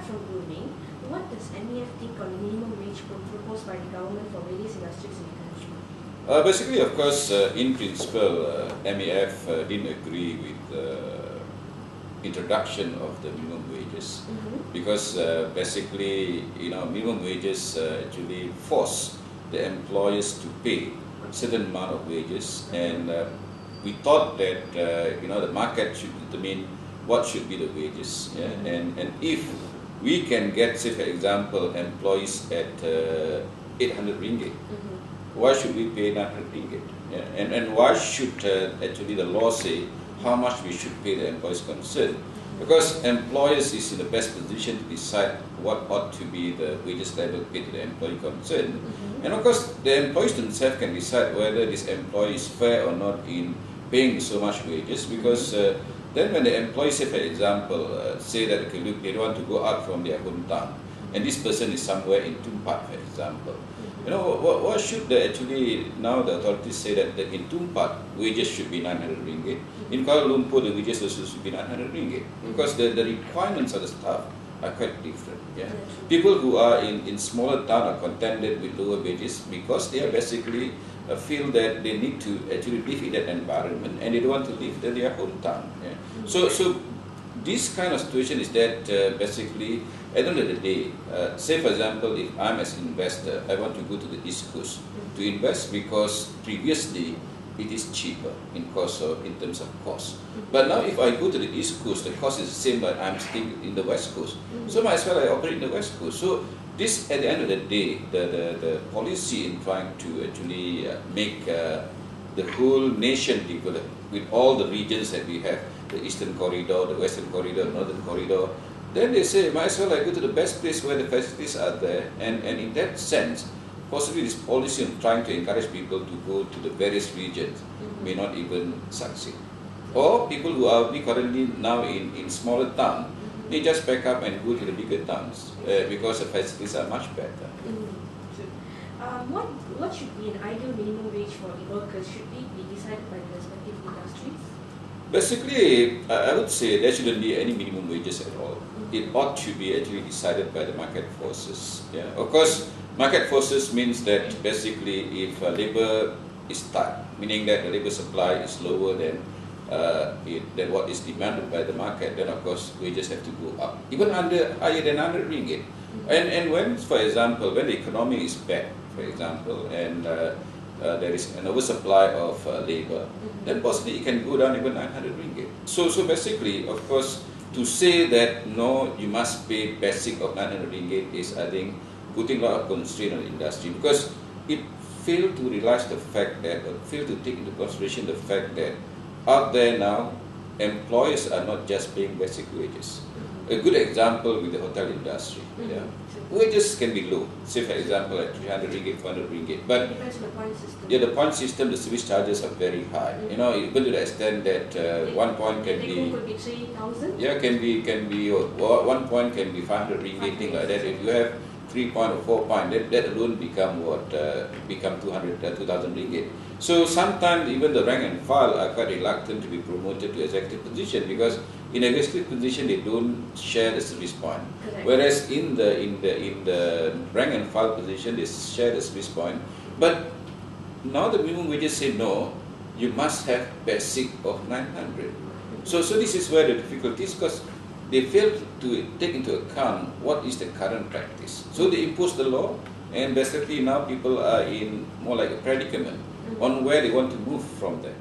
from ruling, what does MEF think on the minimum wage proposed by the government for various industries in the country? Basically, of course, in principle, MEF didn't agree with introduction of the minimum wages, because basically, minimum wages actually force the employers to pay a certain amount of wages, and we thought that the market should determine what should be the wages, and if we can get, say for example, employees at 800 ringgit, why should we pay 900 ringgit? And why should actually the law say how much we should pay the employees concerned? Because employers is in the best position to decide what ought to be the wages level paid to the employee concerned. And of course, the employees themselves can decide whether this employee is fair or not in paying so much wages, because then when the employees, say for example, say that okay, look, they don't want to go out from their hometown, and this person is somewhere in Tumpat, for example. What should actually now the authorities say that in Tumpat wages should be 900 ringgit. In Kuala Lumpur the wages also should be 900 ringgit, because the requirements of the staff are quite different. People who are in smaller town are contented with lower wages because they are basically feel that they need to actually live in that environment and they don't want to live in their hometown. So this kind of situation is that basically at the end of the day, say for example, if I'm as an investor, I want to go to the East Coast to invest because previously it is cheaper in terms of cost. But now if I go to the East Coast, the cost is the same, but I'm still in the West Coast. So might as well I operate in the West Coast. So this, at the end of the day, the policy in trying to actually make the whole nation develop with all the regions that we have, the Eastern Corridor, the Western Corridor, Northern Corridor, then they say, might as well I go to the best place where the facilities are there. And in that sense, possibly this policy of trying to encourage people to go to the various regions may not even succeed. Or people who are currently now in smaller towns, they just pack up and go to the bigger towns because the facilities are much better. What should be an ideal minimum wage for the workers? Should it be decided by the respective industries? Basically, I would say there shouldn't be any minimum wages at all. It ought to be actually decided by the market forces. Of course, market forces means that basically if labor is tight, meaning that the labor supply is lower than what is demanded by the market, then of course wages have to go up, even higher than 100 ringgit. And when, for example, when the economy is bad, for example, and there is an oversupply of labor, then possibly it can go down even 900 ringgit. So basically, of course, to say that no, you must pay basic of 900 ringgit is, I think, putting a lot of constraint on the industry, because it failed to realize the fact that, or failed to take into consideration the fact that out there now, employers are not just paying basic wages. A good example with the hotel industry. Wages can be low, say for example at 300 ringgit, 400 ringgit. But it depends on the point system. the point system, the service charges are very high. Even to the extent that one point can be 3,000. can be one point can be 500 ringgit, thing like that. If you have 3 point or 4 point, that alone become 2,000 ringgit. So sometimes even the rank and file are quite reluctant to be promoted to executive position, because in executive position they don't share the service point. Correct. Whereas in the rank and file position they share the service point. But now the minimum wages say no, you must have basic of 900. So this is where the difficulty is, because they fail to take into account what is the current practice. So they impose the law, and basically now people are in more like a predicament on where they want to move from there.